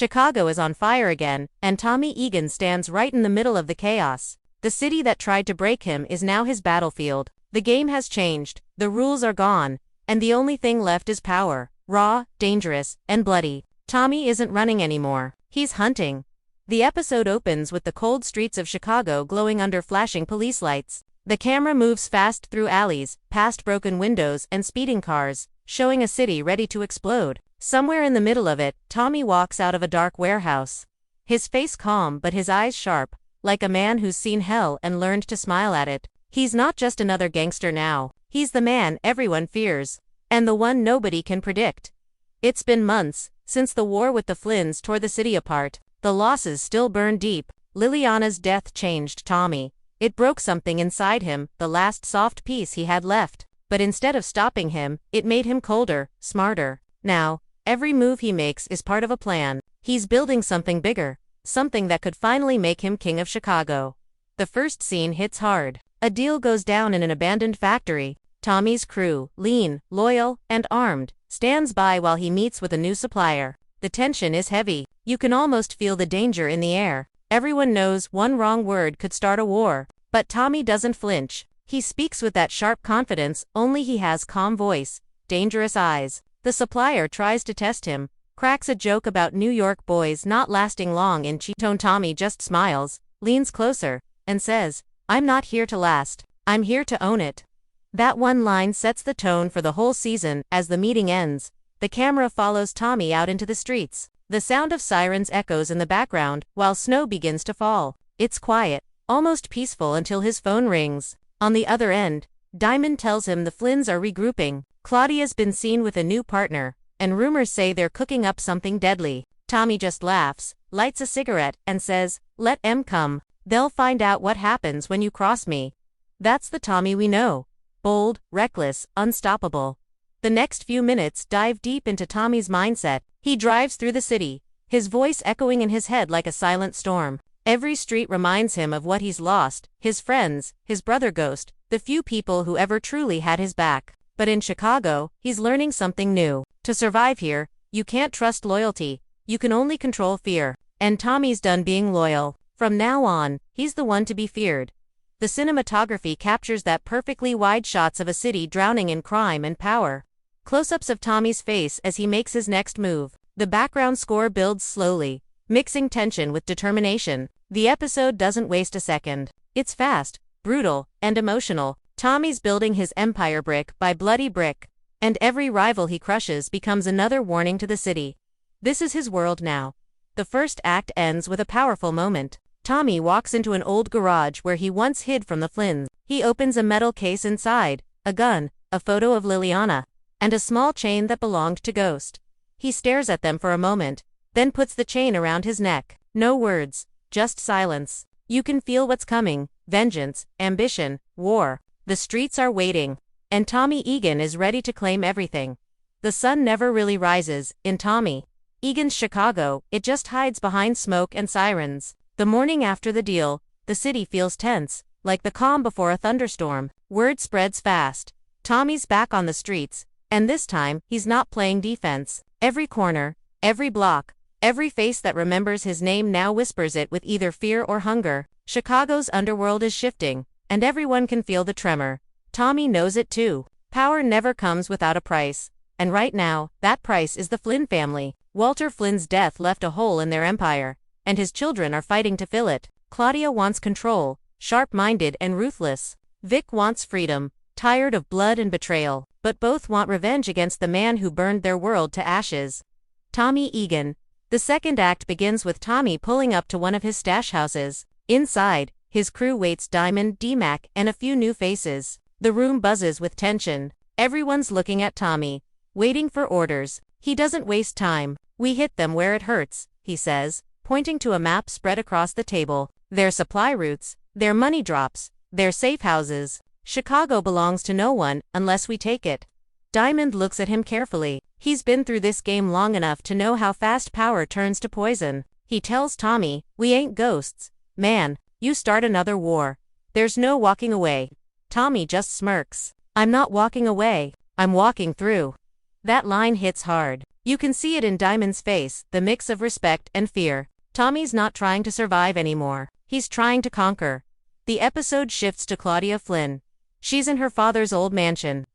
Chicago is on fire again, and Tommy Egan stands right in the middle of the chaos. The city that tried to break him is now his battlefield. The game has changed, the rules are gone, and the only thing left is power. Raw, dangerous, and bloody. Tommy isn't running anymore. He's hunting. The episode opens with the cold streets of Chicago glowing under flashing police lights. The camera moves fast through alleys, past broken windows and speeding cars, showing a city ready to explode. Somewhere in the middle of it, Tommy walks out of a dark warehouse. His face calm but his eyes sharp, like a man who's seen hell and learned to smile at it. He's not just another gangster now. He's the man everyone fears. And the one nobody can predict. It's been months since the war with the Flynns tore the city apart. The losses still burn deep. Liliana's death changed Tommy. It broke something inside him, the last soft piece he had left. But instead of stopping him, it made him colder, smarter. Now, every move he makes is part of a plan. He's building something bigger. Something that could finally make him king of Chicago. The first scene hits hard. A deal goes down in an abandoned factory. Tommy's crew, lean, loyal, and armed, stands by while he meets with a new supplier. The tension is heavy. You can almost feel the danger in the air. Everyone knows one wrong word could start a war. But Tommy doesn't flinch. He speaks with that sharp confidence, only he has calm voice, dangerous eyes. The supplier tries to test him, cracks a joke about New York boys not lasting long in cheap-tone. Tommy just smiles, leans closer, and says, "I'm not here to last. I'm here to own it." That one line sets the tone for the whole season. As the meeting ends, the camera follows Tommy out into the streets. The sound of sirens echoes in the background while snow begins to fall. It's quiet, almost peaceful until his phone rings. On the other end, Diamond tells him the Flynns are regrouping. Claudia's been seen with a new partner, and rumors say they're cooking up something deadly. Tommy just laughs, lights a cigarette, and says, "Let 'em come. They'll find out what happens when you cross me." That's the Tommy we know. Bold, reckless, unstoppable. The next few minutes dive deep into Tommy's mindset. He drives through the city, his voice echoing in his head like a silent storm. Every street reminds him of what he's lost, his friends, his brother ghost, the few people who ever truly had his back. But in Chicago, he's learning something new. To survive here, you can't trust loyalty, you can only control fear. And Tommy's done being loyal. From now on, he's the one to be feared. The cinematography captures that perfectly, wide shots of a city drowning in crime and power. Close-ups of Tommy's face as he makes his next move. The background score builds slowly, mixing tension with determination. The episode doesn't waste a second. It's fast, brutal, and emotional. Tommy's building his empire brick by bloody brick, and every rival he crushes becomes another warning to the city. This is his world now. The first act ends with a powerful moment. Tommy walks into an old garage where he once hid from the Flynns. He opens a metal case inside, a gun, a photo of Liliana, and a small chain that belonged to Ghost. He stares at them for a moment, then puts the chain around his neck. No words, just silence. You can feel what's coming: vengeance, ambition, war. The streets are waiting, and Tommy Egan is ready to claim everything. The sun never really rises in Tommy Egan's Chicago, it just hides behind smoke and sirens. The morning after the deal, the city feels tense, like the calm before a thunderstorm. Word spreads fast. Tommy's back on the streets, and this time, he's not playing defense. Every corner, every block, every face that remembers his name now whispers it with either fear or hunger. Chicago's underworld is shifting, and everyone can feel the tremor. Tommy knows it too. Power never comes without a price. And right now, that price is the Flynn family. Walter Flynn's death left a hole in their empire, and his children are fighting to fill it. Claudia wants control, sharp-minded and ruthless. Vic wants freedom, tired of blood and betrayal, but both want revenge against the man who burned their world to ashes. Tommy Egan. The second act begins with Tommy pulling up to one of his stash houses. Inside, his crew waits: Diamond, D-Mac, and a few new faces. The room buzzes with tension. Everyone's looking at Tommy, waiting for orders. He doesn't waste time. "We hit them where it hurts," he says, pointing to a map spread across the table. Their supply routes, their money drops, their safe houses. Chicago belongs to no one unless we take it. Diamond looks at him carefully. He's been through this game long enough to know how fast power turns to poison. He tells Tommy, "We ain't ghosts, man. You start another war. There's no walking away." Tommy just smirks. "I'm not walking away. I'm walking through." That line hits hard. You can see it in Diamond's face, the mix of respect and fear. Tommy's not trying to survive anymore. He's trying to conquer. The episode shifts to Claudia Flynn. She's in her father's old mansion.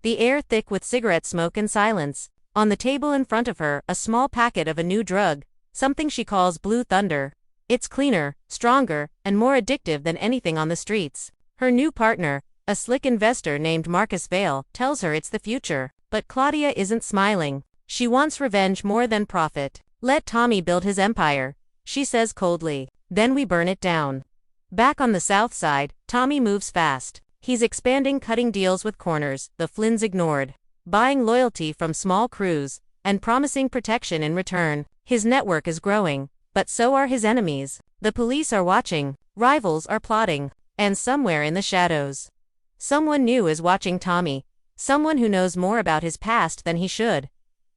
The air thick with cigarette smoke and silence. On the table in front of her, a small packet of a new drug, something she calls Blue Thunder. It's cleaner, stronger, and more addictive than anything on the streets. Her new partner, a slick investor named Marcus Vale, tells her it's the future. But Claudia isn't smiling. She wants revenge more than profit. Let Tommy build his empire, she says coldly. Then we burn it down. Back on the south side, Tommy moves fast. He's expanding, cutting deals with corners the Flynns ignored, buying loyalty from small crews, and promising protection in return. His network is growing, but so are his enemies. The police are watching, rivals are plotting, and somewhere in the shadows, someone new is watching Tommy, someone who knows more about his past than he should.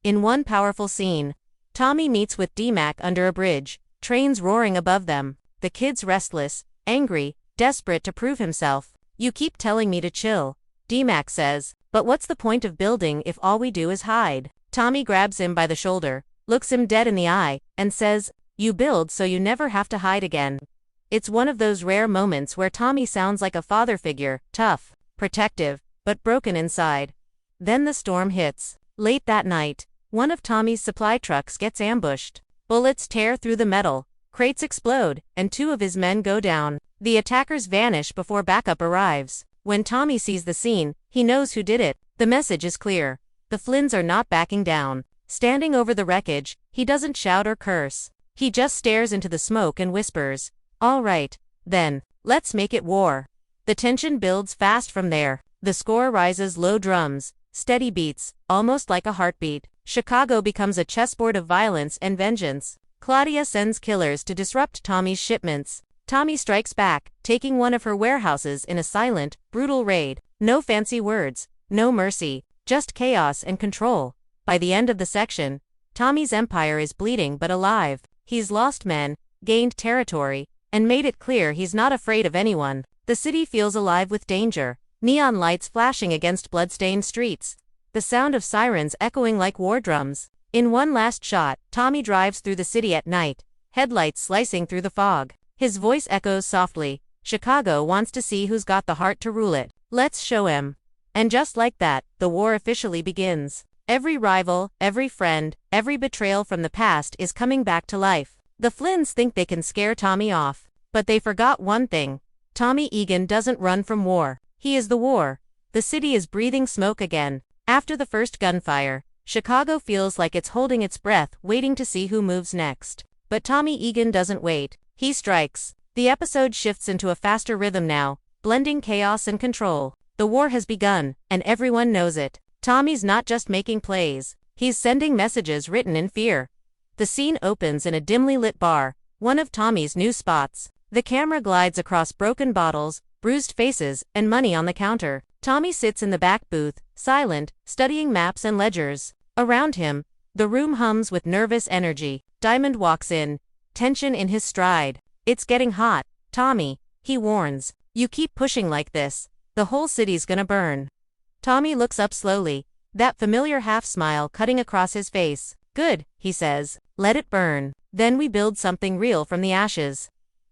In one powerful scene, Tommy meets with D-Mac under a bridge, trains roaring above them. The kid's restless, angry, desperate to prove himself. You keep telling me to chill, D-Mac says, but what's the point of building if all we do is hide? Tommy grabs him by the shoulder, looks him dead in the eye, and says, you build so you never have to hide again. It's one of those rare moments where Tommy sounds like a father figure, tough, protective, but broken inside. Then the storm hits. Late that night, one of Tommy's supply trucks gets ambushed. Bullets tear through the metal, crates explode, and 2 of his men go down. The attackers vanish before backup arrives. When Tommy sees the scene, he knows who did it. The message is clear. The Flynns are not backing down. Standing over the wreckage, he doesn't shout or curse. He just stares into the smoke and whispers, all right, then, let's make it war. The tension builds fast from there. The score rises, low drums, steady beats, almost like a heartbeat. Chicago becomes a chessboard of violence and vengeance. Claudia sends killers to disrupt Tommy's shipments. Tommy strikes back, taking one of her warehouses in a silent, brutal raid. No fancy words, no mercy, just chaos and control. By the end of the section, Tommy's empire is bleeding but alive. He's lost men, gained territory, and made it clear he's not afraid of anyone. The city feels alive with danger. Neon lights flashing against bloodstained streets. The sound of sirens echoing like war drums. In one last shot, Tommy drives through the city at night, headlights slicing through the fog. His voice echoes softly, Chicago wants to see who's got the heart to rule it. Let's show him. And just like that, the war officially begins. Every rival, every friend, every betrayal from the past is coming back to life. The Flynns think they can scare Tommy off. But they forgot one thing. Tommy Egan doesn't run from war. He is the war. The city is breathing smoke again. After the first gunfire, Chicago feels like it's holding its breath, waiting to see who moves next. But Tommy Egan doesn't wait. He strikes. The episode shifts into a faster rhythm now, blending chaos and control. The war has begun, and everyone knows it. Tommy's not just making plays. He's sending messages written in fear. The scene opens in a dimly lit bar, one of Tommy's new spots. The camera glides across broken bottles, bruised faces, and money on the counter. Tommy sits in the back booth, silent, studying maps and ledgers. Around him, the room hums with nervous energy. Diamond walks in, tension in his stride. It's getting hot, Tommy, he warns. You keep pushing like this, the whole city's gonna burn. Tommy looks up slowly, that familiar half-smile cutting across his face. Good, he says, let it burn. Then we build something real from the ashes.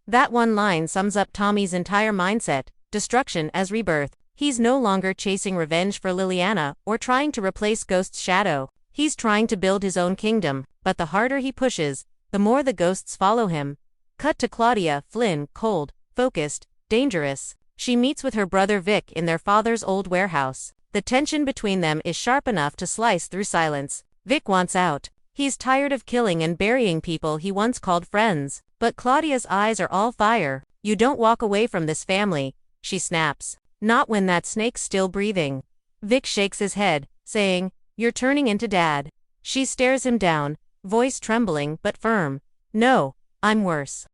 That one line sums up Tommy's entire mindset, destruction as rebirth. He's no longer chasing revenge for Liliana or trying to replace Ghost's shadow. He's trying to build his own kingdom, but the harder he pushes, the more the ghosts follow him. Cut to Claudia Flynn, cold, focused, dangerous. She meets with her brother Vic in their father's old warehouse. The tension between them is sharp enough to slice through silence. Vic wants out. He's tired of killing and burying people he once called friends. But Claudia's eyes are all fire. You don't walk away from this family, she snaps. Not when that snake's still breathing. Vic shakes his head, saying, you're turning into Dad. She stares him down, voice trembling but firm. No, I'm worse.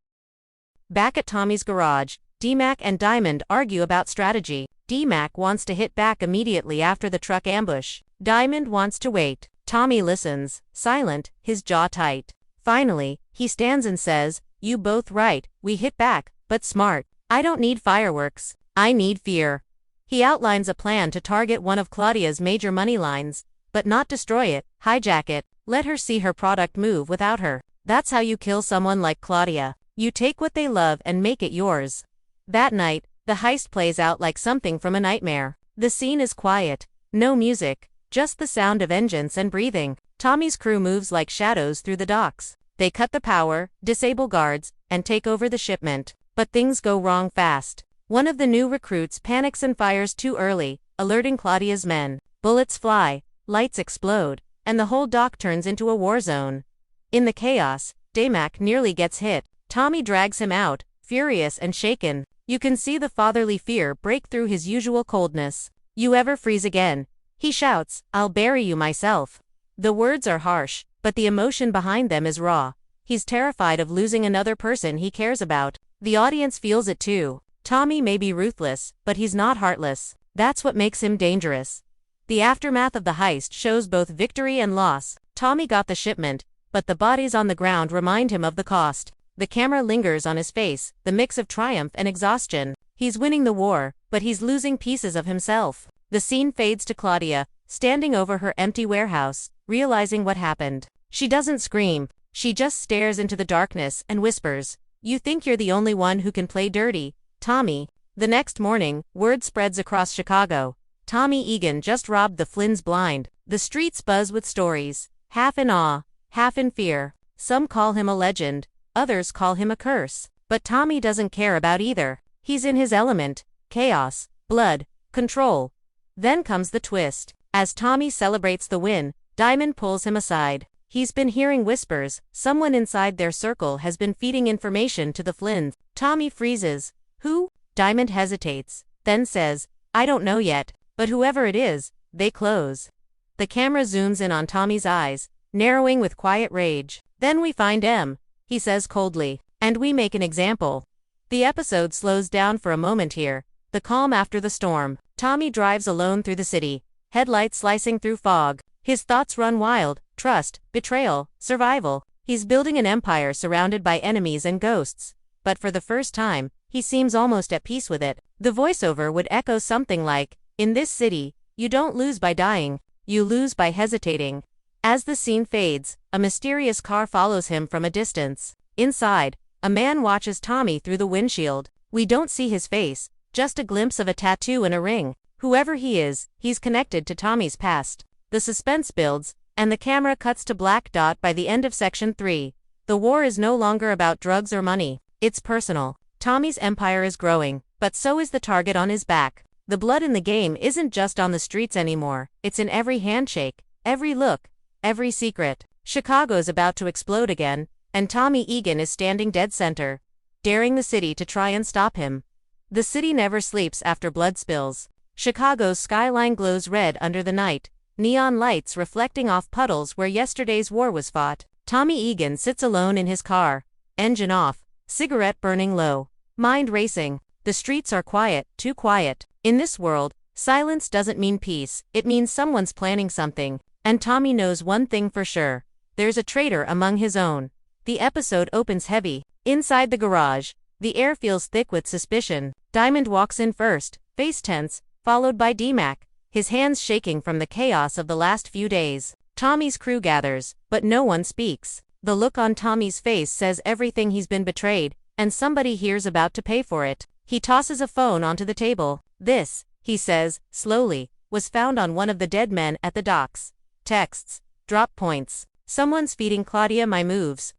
Back at Tommy's garage, D-Mac and Diamond argue about strategy. D-Mac wants to hit back immediately after the truck ambush. Diamond wants to wait. Tommy listens, silent, his jaw tight. Finally, he stands and says, you both right, we hit back, but smart. I don't need fireworks. I need fear. He outlines a plan to target one of Claudia's major money lines, but not destroy it, hijack it. Let her see her product move without her. That's how you kill someone like Claudia. You take what they love and make it yours. That night, the heist plays out like something from a nightmare. The scene is quiet. No music, just the sound of engines and breathing. Tommy's crew moves like shadows through the docks. They cut the power, disable guards, and take over the shipment. But things go wrong fast. One of the new recruits panics and fires too early, alerting Claudia's men. Bullets fly, lights explode, and the whole dock turns into a war zone. In the chaos, Damac nearly gets hit. Tommy drags him out, furious and shaken. You can see the fatherly fear break through his usual coldness. "You ever freeze again?" he shouts. "I'll bury you myself." The words are harsh, but the emotion behind them is raw. He's terrified of losing another person he cares about. The audience feels it too. Tommy may be ruthless, but he's not heartless. That's what makes him dangerous. The aftermath of the heist shows both victory and loss. Tommy got the shipment, but the bodies on the ground remind him of the cost. The camera lingers on his face, the mix of triumph and exhaustion. He's winning the war, but he's losing pieces of himself. The scene fades to Claudia, standing over her empty warehouse, realizing what happened. She doesn't scream, she just stares into the darkness and whispers, "You think you're the only one who can play dirty, Tommy." The next morning, word spreads across Chicago. Tommy Egan just robbed the Flynns blind. The streets buzz with stories, half in awe, half in fear. Some call him a legend, others call him a curse. But Tommy doesn't care about either. He's in his element: chaos, blood, control. Then comes the twist. As Tommy celebrates the win, Diamond pulls him aside. He's been hearing whispers. Someone inside their circle has been feeding information to the Flynns. Tommy freezes. "Who?" Diamond hesitates, then says, "I don't know yet, but whoever it is." They close. The camera zooms in on Tommy's eyes, narrowing with quiet rage. "Then we find M," he says coldly, "and we make an example." The episode slows down for a moment here. The calm after the storm. Tommy drives alone through the city, headlights slicing through fog. His thoughts run wild: trust, betrayal, survival. He's building an empire surrounded by enemies and ghosts. But for the first time, he seems almost at peace with it. The voiceover would echo something like, "In this city, you don't lose by dying, you lose by hesitating." As the scene fades, a mysterious car follows him from a distance. Inside, a man watches Tommy through the windshield. We don't see his face, just a glimpse of a tattoo and a ring. Whoever he is, he's connected to Tommy's past. The suspense builds, and the camera cuts to black dot by the end of section 3. The war is no longer about drugs or money. It's personal. Tommy's empire is growing, but so is the target on his back. The blood in the game isn't just on the streets anymore, it's in every handshake, every look, every secret. Chicago's about to explode again, and Tommy Egan is standing dead center, daring the city to try and stop him. The city never sleeps after blood spills. Chicago's skyline glows red under the night, neon lights reflecting off puddles where yesterday's war was fought. Tommy Egan sits alone in his car, engine off, cigarette burning low, mind racing. The streets are quiet, too quiet. In this world, silence doesn't mean peace, it means someone's planning something. And Tommy knows one thing for sure: there's a traitor among his own. The episode opens heavy. Inside the garage, the air feels thick with suspicion. Diamond walks in first, face tense, followed by Damac, his hands shaking from the chaos of the last few days. Tommy's crew gathers, but no one speaks. The look on Tommy's face says everything: he's been betrayed, and somebody here's about to pay for it. He tosses a phone onto the table. "This," he says, slowly, "was found on one of the dead men at the docks. Texts, drop points. Someone's feeding Claudia my moves."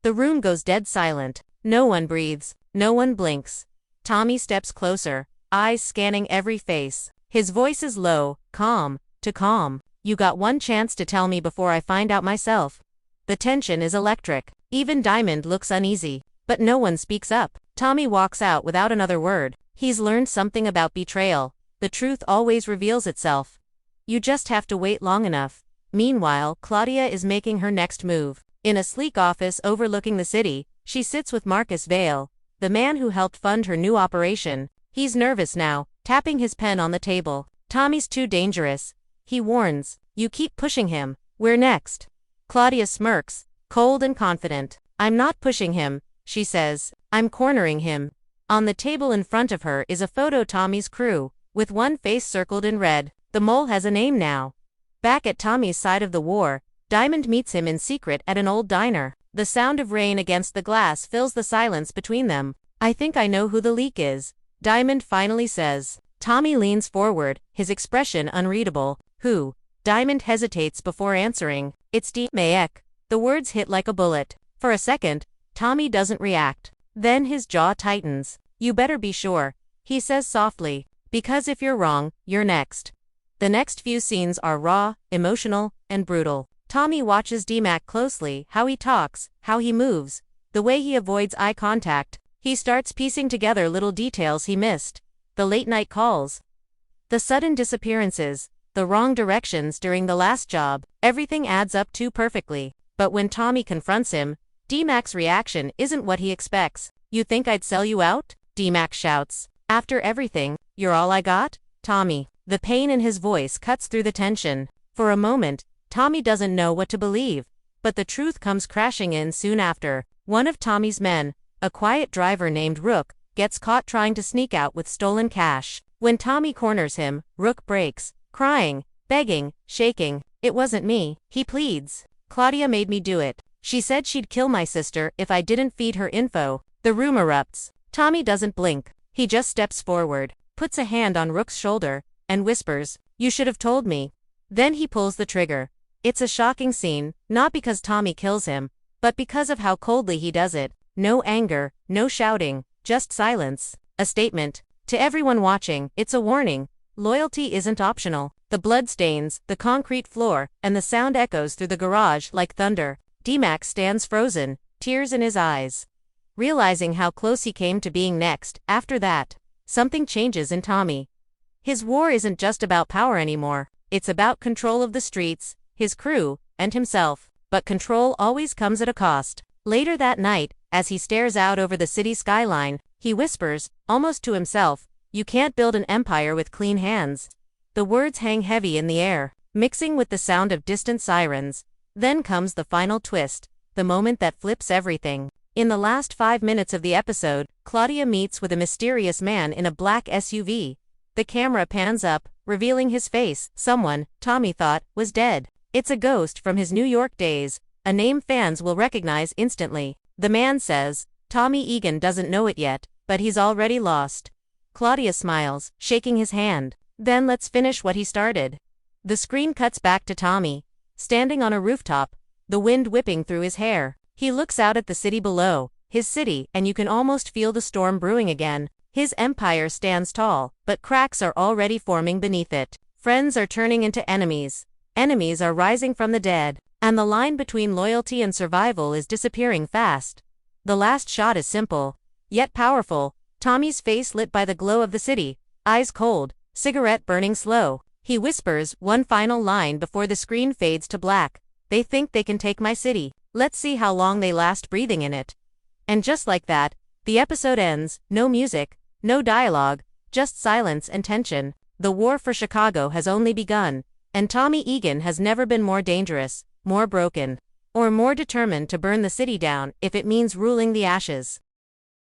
The room goes dead silent. No one breathes. No one blinks. Tommy steps closer, eyes scanning every face. His voice is low, calm, too calm. "You got one chance to tell me before I find out myself." The tension is electric. Even Diamond looks uneasy. But no one speaks up. Tommy walks out without another word. He's learned something about betrayal. The truth always reveals itself. You just have to wait long enough. Meanwhile, Claudia is making her next move. In a sleek office overlooking the city, she sits with Marcus Vale, the man who helped fund her new operation. He's nervous now, tapping his pen on the table. "Tommy's too dangerous," he warns. "You keep pushing him. We're next." Claudia smirks, cold and confident. "I'm not pushing him," she says. "I'm cornering him." On the table in front of her is a photo: Tommy's crew, with one face circled in red. The mole has a name now. Back at Tommy's side of the war, Diamond meets him in secret at an old diner. The sound of rain against the glass fills the silence between them. "I think I know who the leak is," Diamond finally says. Tommy leans forward, his expression unreadable. "Who?" Diamond hesitates before answering. "It's Mayek." The words hit like a bullet. For a second, Tommy doesn't react. Then his jaw tightens. "You better be sure," he says softly, "because if you're wrong, you're next." The next few scenes are raw, emotional, and brutal. Tommy watches D-Mac closely, how he talks, how he moves, the way he avoids eye contact. He starts piecing together little details he missed. The late-night calls, the sudden disappearances, the wrong directions during the last job. Everything adds up too perfectly. But when Tommy confronts him, D-Mac's reaction isn't what he expects. "You think I'd sell you out?" D-Mac shouts. "After everything, you're all I got?" "Tommy." The pain in his voice cuts through the tension. For a moment, Tommy doesn't know what to believe, but the truth comes crashing in soon after. One of Tommy's men, a quiet driver named Rook, gets caught trying to sneak out with stolen cash. When Tommy corners him, Rook breaks, crying, begging, shaking. "It wasn't me," he pleads. "Claudia made me do it. She said she'd kill my sister if I didn't feed her info." The room erupts. Tommy doesn't blink. He just steps forward, puts a hand on Rook's shoulder, and whispers, "You should have told me." Then he pulls the trigger. It's a shocking scene, not because Tommy kills him, but because of how coldly he does it. No anger, no shouting, just silence. A statement. To everyone watching, it's a warning. Loyalty isn't optional. The blood stains, the concrete floor, and the sound echoes through the garage like thunder. D-Mac stands frozen, tears in his eyes. Realizing how close he came to being next, after that, something changes in Tommy. His war isn't just about power anymore. It's about control of the streets, his crew, and himself. But control always comes at a cost. Later that night, as he stares out over the city skyline, he whispers, almost to himself, "You can't build an empire with clean hands." The words hang heavy in the air, mixing with the sound of distant sirens. Then comes the final twist, the moment that flips everything. In the last 5 minutes of the episode, Claudia meets with a mysterious man in a black SUV. The camera pans up, revealing his face. Someone, Tommy thought, was dead. It's a ghost from his New York days, a name fans will recognize instantly. The man says, Tommy Egan doesn't know it yet, but he's already lost. Claudia smiles, shaking his hand. "Then let's finish what he started." The screen cuts back to Tommy, standing on a rooftop, the wind whipping through his hair. He looks out at the city below, his city, and you can almost feel the storm brewing again. His empire stands tall, but cracks are already forming beneath it. Friends are turning into enemies. Enemies are rising from the dead, and the line between loyalty and survival is disappearing fast. The last shot is simple, yet powerful. Tommy's face lit by the glow of the city, eyes cold, cigarette burning slow. He whispers one final line before the screen fades to black. "They think they can take my city. Let's see how long they last breathing in it." And just like that, the episode ends. No music, no dialogue, just silence and tension. The war for Chicago has only begun, and Tommy Egan has never been more dangerous, more broken, or more determined to burn the city down if it means ruling the ashes.